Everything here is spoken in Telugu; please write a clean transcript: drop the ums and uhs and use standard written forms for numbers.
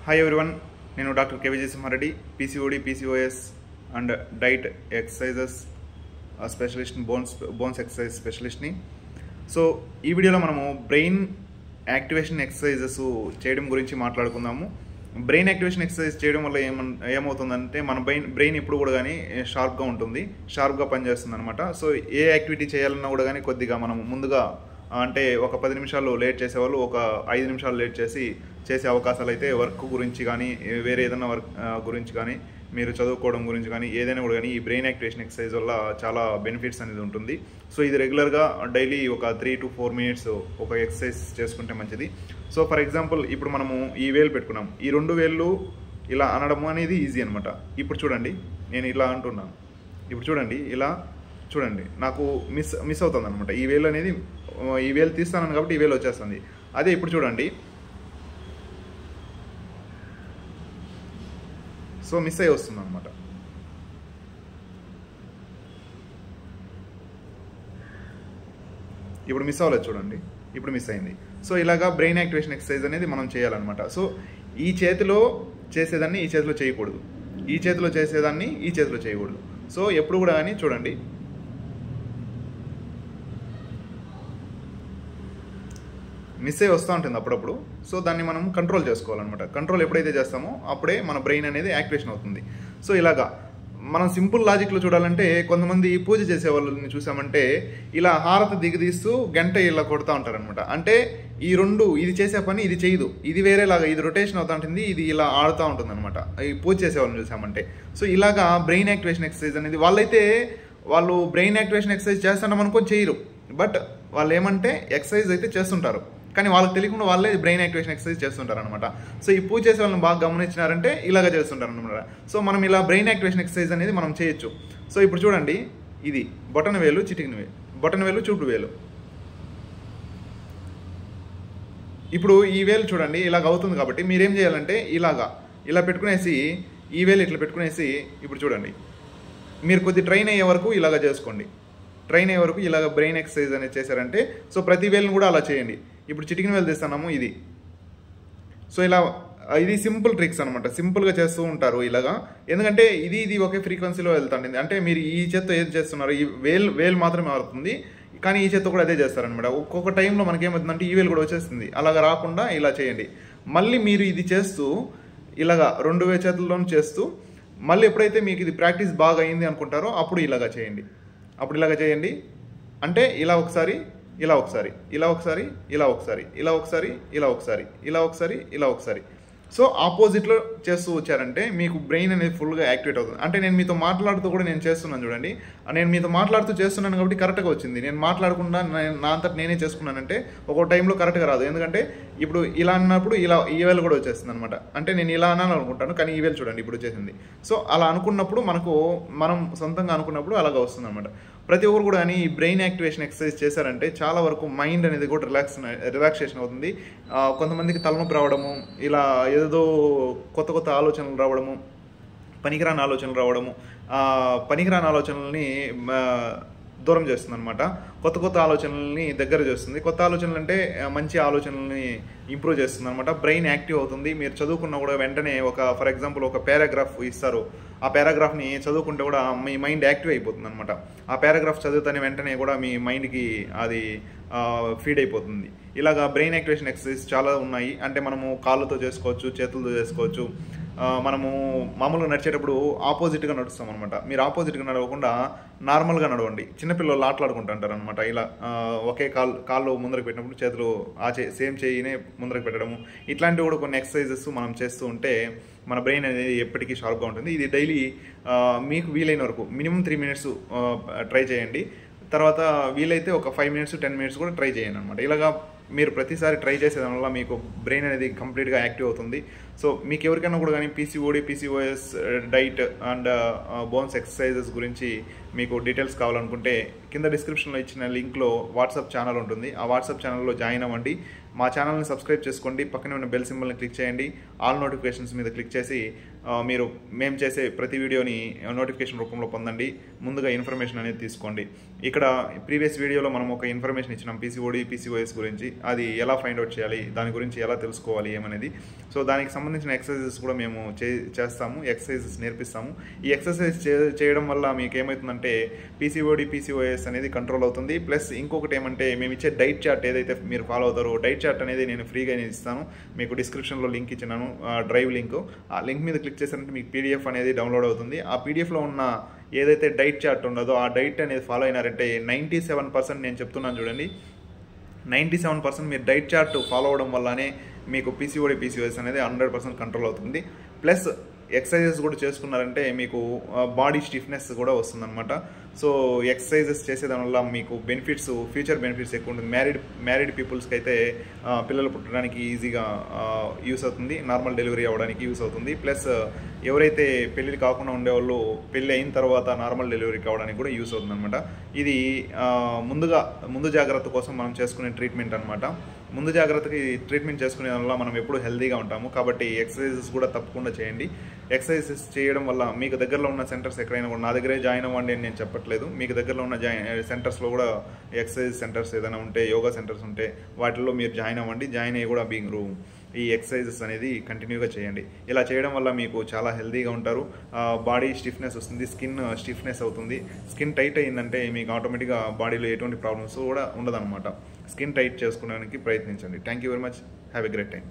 Hi everyone, నేను doctor KVG Simhareddy PCOD PCOS and diet exercises specialist bones exercise స్పెషలిస్ట్ని. సో ఈ వీడియోలో మనము బ్రెయిన్ యాక్టివేషన్ ఎక్సర్సైజెస్ చేయడం గురించి మాట్లాడుకుందాము. బ్రెయిన్ యాక్టివేషన్ ఎక్సర్సైజ్ చేయడం వల్ల ఏమవుతుందంటే మన బ్రెయిన్ ఇప్పుడు కూడా కానీ షార్ప్గా ఉంటుంది, షార్ప్గా పనిచేస్తుంది అనమాట. సో ఏ యాక్టివిటీ చేయాలన్నా కూడా కానీ కొద్దిగా మనం ముందుగా అంటే ఒక 10 నిమిషాలు లేట్ చేసేవాళ్ళు ఒక 5 నిమిషాలు లేట్ చేసే అవకాశాలు అయితే వర్క్ గురించి కానీ వేరే ఏదైనా వర్క్ గురించి కానీ మీరు చదువుకోవడం గురించి కానీ ఏదైనా కూడా కానీ ఈ బ్రెయిన్ యాక్టివేషన్ ఎక్సర్సైజ్ వల్ల చాలా బెనిఫిట్స్ అనేది ఉంటుంది. సో ఇది రెగ్యులర్గా డైలీ ఒక 3 to 4 minutes ఒక ఎక్సర్సైజ్ చేసుకుంటే మంచిది. సో ఫర్ ఎగ్జాంపుల్ ఇప్పుడు మనము ఈ వేలు పెట్టుకున్నాం, ఈ 2 వేళ్ళు ఇలా అనడం అనేది ఈజీ అనమాట. ఇప్పుడు చూడండి నేను ఇలా అంటున్నాను, ఇప్పుడు చూడండి ఇలా చూడండి నాకు మిస్ అవుతుంది అనమాట. ఈ వేలు అనేది ఈ వేలు తీస్తాను కాబట్టి ఈ వేలు వచ్చేస్తుంది. అదే ఇప్పుడు చూడండి సో మిస్ అయ్యి వస్తుంది అనమాట. ఇప్పుడు మిస్ అవ్వలేదు చూడండి, ఇప్పుడు మిస్ అయింది. సో ఇలాగా బ్రెయిన్ యాక్టివేషన్ ఎక్సర్సైజ్ అనేది మనం చేయాలన్నమాట. సో ఈ చేతిలో చేసేదాన్ని ఈ చేతిలో చేయకూడదు, ఈ చేతిలో చేసేదాన్ని ఈ చేతిలో చేయకూడదు. సో ఎప్పుడు కూడా కానీ చూడండి మిస్ అయ్యి వస్తూ ఉంటుంది అప్పుడప్పుడు. సో దాన్ని మనం కంట్రోల్ చేసుకోవాలన్నమాట. కంట్రోల్ ఎప్పుడైతే చేస్తామో అప్పుడే మన బ్రెయిన్ అనేది యాక్టివేషన్ అవుతుంది. సో ఇలాగా మనం సింపుల్ లాజిక్లో చూడాలంటే కొంతమంది పూజ చేసే వాళ్ళని చూసామంటే ఇలా హారతి దిగదీస్తూ గంట ఇలా కొడుతూ ఉంటారనమాట. అంటే ఈ రెండు ఇది చేసే పని ఇది చేయదు, ఇది వేరేలాగా ఇది రొటేషన్ అవుతూ ఉంటుంది, ఇది ఇలా ఆడుతూ ఉంటుంది అనమాట ఈ పూజ చేసే వాళ్ళని చూసామంటే. సో ఇలాగా బ్రెయిన్ యాక్టివేషన్ ఎక్సర్సైజ్ అనేది వాళ్ళు బ్రెయిన్ యాక్టివేషన్ ఎక్సర్సైజ్ చేస్తున్నాం అనుకొని చేయరు, బట్ వాళ్ళు ఏమంటే ఎక్సర్సైజ్ అయితే చేస్తుంటారు కానీ వాళ్ళకి తెలియకుండా వాళ్ళే బ్రెయిన్ యాక్టివేషన్ ఎక్సర్సైజ్ చేస్తుంటారు అనమాట. సో ఈ పూజ చేసే వాళ్ళని బాగా గమనించినారంటే ఇలాగ చేస్తుంటారు అనమాట. సో మనం ఇలా బ్రెయిన్ యాక్టివేషన్ ఎక్సర్సైజ్ అనేది మనం చేయొచ్చు. సో ఇప్పుడు చూడండి ఇది బొటన వేలు చిటికిన వేలు, బొటన వేలు చూపుడు వేలు. ఇప్పుడు ఈ వేలు చూడండి ఇలాగ అవుతుంది కాబట్టి మీరేం చేయాలంటే ఇలా పెట్టుకునేసి ఈ వేలు ఇట్లా పెట్టుకునేసి ఇప్పుడు చూడండి మీరు కొద్ది ట్రైన్ అయ్యే వరకు ఇలాగ చేసుకోండి. ట్రైన్ అయ్యే వరకు ఇలాగ బ్రెయిన్ ఎక్సర్సైజ్ అనేది చేశారంటే సో ప్రతి వేలును కూడా అలా చేయండి. ఇప్పుడు చిటికిన వేలు తీస్తున్నాము ఇది. సో ఇది సింపుల్ ట్రిక్స్ అనమాట, సింపుల్గా చేస్తూ ఉంటారు ఇలాగా. ఎందుకంటే ఇది ఒకే ఫ్రీక్వెన్సీలో వెళ్తుంది. అంటే మీరు ఈ చేత్తో ఏది చేస్తున్నారు ఈ వేలు మాత్రమే మారుతుంది కానీ ఈ చేత్తో కూడా అదే చేస్తారనమాట. ఒక్కొక్క టైంలో మనకేమవుతుందంటే ఈ వేలు కూడా వచ్చేస్తుంది. అలాగ రాకుండా ఇలా చేయండి. మళ్ళీ మీరు ఇది చేస్తూ ఇలాగా 2 చేతుల్లోనూ చేస్తూ మళ్ళీ ఎప్పుడైతే మీకు ఇది ప్రాక్టీస్ బాగా అయింది అనుకుంటారో అప్పుడు ఇలాగా చేయండి. అంటే ఇలా ఒకసారి ఇలా ఒకసారి ఇలా ఒకసారి ఇలా ఒకసారి ఇలా ఒకసారి ఇలా ఒకసారి ఇలా ఒకసారి ఇలా ఒకసారి. సో ఆపోజిట్లో చేస్తూ వచ్చారంటే మీకు బ్రెయిన్ అనేది ఫుల్గా యాక్టివేట్ అవుతుంది. అంటే నేను మీతో మాట్లాడుతూ కూడా నేను చేస్తున్నాను చూడండి, నేను మీతో మాట్లాడుతూ చేస్తున్నాను కాబట్టి కరెక్ట్గా వచ్చింది. నేను మాట్లాడకుండా నా అంతటి నేనే చేసుకున్నానంటే ఒక్కో టైంలో కరెక్ట్గా రాదు. ఎందుకంటే ఇప్పుడు ఇలా అన్నప్పుడు ఇలా ఈ వేలు కూడా వచ్చేస్తుంది అనమాట. అంటే నేను ఇలా అన్నాను అనుకుంటాను కానీ ఈ వేలు చూడండి ఇప్పుడు వచ్చేసింది. సో అలా అనుకున్నప్పుడు మనం సొంతంగా అనుకున్నప్పుడు అలాగా వస్తుంది అనమాట. ప్రతి ఒక్కరు కూడా అని ఈ బ్రెయిన్ యాక్టివేషన్ ఎక్సర్సైజ్ చేశారంటే చాలా వరకు మైండ్ అనేది కూడా రిలాక్సేషన్ అవుతుంది. కొంతమందికి తలనొప్పి రావడము, ఇలా ఏదో కొత్త ఆలోచనలు రావడము, పనికిరాని ఆలోచనల్ని దూరం చేస్తుంది అనమాట. కొత్త ఆలోచనల్ని దగ్గర చేస్తుంది. కొత్త ఆలోచనలు అంటే మంచి ఆలోచనల్ని ఇంప్రూవ్ చేస్తుంది అనమాట. బ్రెయిన్ యాక్టివ్ అవుతుంది. మీరు చదువుకున్నా కూడా వెంటనే ఫర్ ఎగ్జాంపుల్ ఒక పారాగ్రాఫ్ ఇస్తారు, ఆ పారాగ్రాఫ్ని చదువుకుంటే కూడా మీ మైండ్ యాక్టివ్ అయిపోతుంది అనమాట. ఆ పారాగ్రాఫ్ చదువుతానే వెంటనే కూడా మీ మైండ్కి అది ఫీడ్ అయిపోతుంది. ఇలాగా బ్రెయిన్ యాక్టివేషన్ ఎక్సర్సైజ్ చాలా ఉన్నాయి. అంటే మనము కాళ్ళతో చేసుకోవచ్చు, చేతులతో చేసుకోవచ్చు. మనము మామూలుగా నడిచేటప్పుడు ఆపోజిట్గా నడుస్తాం అనమాట. మీరు ఆపోజిట్గా నడవకుండా నార్మల్గా నడవండి. చిన్నపిల్లలు ఆటలాడుకుంటుంటారు అనమాట. ఇలా ఒకే కాళ్ళు ముందరకు పెట్టినప్పుడు చేతులు సేమ్ చేయినే ముందరకు పెట్టడము, ఇట్లాంటివి కూడా కొన్ని ఎక్సర్సైజెస్ మనం చేస్తూ ఉంటే మన బ్రెయిన్ అనేది ఎప్పటికీ షార్ప్గా ఉంటుంది. ఇది డైలీ మీకు వీలైన వరకు మినిమం 3 minutes ట్రై చేయండి. తర్వాత వీలైతే ఒక 5 minutes 10 minutes కూడా ట్రై చేయండి అనమాట. ఇలాగా మీరు ప్రతిసారి ట్రై చేసేదాని వల్ల మీకు బ్రెయిన్ అనేది కంప్లీట్గా యాక్టివ్ అవుతుంది. సో మీకు ఎవరికైనా కూడా కానీ PCOD PCOS diet and bones exercises గురించి మీకు డీటెయిల్స్ కావాలనుకుంటే కింద డిస్క్రిప్షన్లో ఇచ్చిన లింక్లో వాట్సాప్ ఛానల్ ఉంటుంది. ఆ వాట్సాప్ ఛానల్లో జాయిన్ అవ్వండి. మా ఛానల్ని సబ్స్క్రైబ్ చేసుకోండి. పక్కనే ఉన్న బెల్ సింబల్ని క్లిక్ చేయండి. ఆల్ నోటిఫికేషన్స్ మీద క్లిక్ చేసి మీరు మేము చేసే ప్రతి వీడియోని నోటిఫికేషన్ రూపంలో పొందండి. ముందుగా ఇన్ఫర్మేషన్ అనేది తీసుకోండి. ఇక్కడ ప్రీవియస్ వీడియోలో మనం ఒక ఇన్ఫర్మేషన్ ఇచ్చినాం పీసీఓడి పీసీఓఎస్ గురించి. అది ఎలా ఫైండ్ అవుట్ చేయాలి, దాని గురించి ఎలా తెలుసుకోవాలి ఏమనేది. సో దానికి సంబంధించిన ఎక్సర్సైజెస్ కూడా మేము చేస్తాము, ఎక్సర్సైజెస్ నేర్పిస్తాము. ఈ ఎక్సర్సైజ్ చేయడం వల్ల మీకు ఏమవుతుందంటే పీసీఓడి పీసీఓఎస్ అనేది కంట్రోల్ అవుతుంది. ప్లస్ ఇంకొకటి ఏమంటే మేము ఇచ్చే డైట్ చార్ట్ ఏదైతే మీరు ఫాలో అవుతారో డైట్ చార్ట్ అనేది నేను ఫ్రీగా ఇస్తాను. మీకు డిస్క్రిప్షన్లో లింక్ ఇచ్చినాను, డ్రైవ్ లింక్. ఆ లింక్ మీద క్లిక్ చేశారంటే మీకు పీడిఎఫ్ అనేది డౌన్లోడ్ అవుతుంది. ఆ పీడిఎఫ్లో ఉన్న ఏదైతే డైట్ చార్ట్ ఉండదో ఆ డైట్ అనేది ఫాలో అయినారంటే 97% నేను చెప్తున్నాను చూడండి, 97% మీరు డైట్ చార్ట్ ఫాలో అవడం వల్లనే మీకు పీసీఓడి పీసీఓఎస్ అనేది 100% కంట్రోల్ అవుతుంది. ప్లస్ ఎక్సర్సైజెస్ కూడా చేసుకున్నారంటే మీకు బాడీ స్టిఫ్నెస్ కూడా వస్తుందన్నమాట. సో ఎక్సర్సైజెస్ చేసేదాని వల్ల మీకు బెనిఫిట్స్, ఫ్యూచర్ బెనిఫిట్స్ ఎక్కువ ఉంటుంది. మ్యారీడ్ పీపుల్స్కి అయితే పిల్లలు పుట్టడానికి ఈజీగా యూస్ అవుతుంది, నార్మల్ డెలివరీ అవ్వడానికి యూస్ అవుతుంది. ప్లస్ ఎవరైతే పెళ్ళి కాకుండా ఉండేవాళ్ళు పెళ్ళి అయిన తర్వాత నార్మల్ డెలివరీ కావడానికి కూడా యూస్ అవుతుంది అనమాట. ఇది ముందు జాగ్రత్త కోసం మనం చేసుకునే ట్రీట్మెంట్ అనమాట. ముందు జాగ్రత్తకి ట్రీట్మెంట్ చేసుకునే వల్ల మనం ఎప్పుడు హెల్తీగా ఉంటాము. కాబట్టి ఎక్సర్సైజెస్ కూడా తప్పకుండా చేయండి. ఎక్సర్సైజెస్ చేయడం వల్ల మీకు దగ్గరలో ఉన్న సెంటర్స్ ఎక్కడైనా కూడా, నా దగ్గరే జాయిన్ అవ్వండి అని నేను చెప్పట్లేదు, మీకు దగ్గరలో ఉన్న సెంటర్స్లో కూడా ఎక్సర్సైజ్ సెంటర్స్ ఏదైనా ఉంటే, యోగా సెంటర్స్ ఉంటే వాటిల్లో మీరు జాయిన్ అవ్వండి. జాయిన్ అయ్యి కూడా మీరు ఈ ఎక్సర్సైజెస్ అనేది కంటిన్యూగా చేయండి. ఇలా చేయడం వల్ల మీకు చాలా హెల్తీగా ఉంటారు. బాడీ స్టిఫ్నెస్ వస్తుంది, స్కిన్ స్టిఫ్నెస్ అవుతుంది. స్కిన్ టైట్ అయిందంటే మీకు ఆటోమేటిక్గా బాడీలో ఎటువంటి ప్రాబ్లమ్స్ కూడా ఉండదన్నమాట. స్కిన్ టైట్ చేసుకోవడానికి ప్రయత్నించండి. Thank you very much. Have a great time.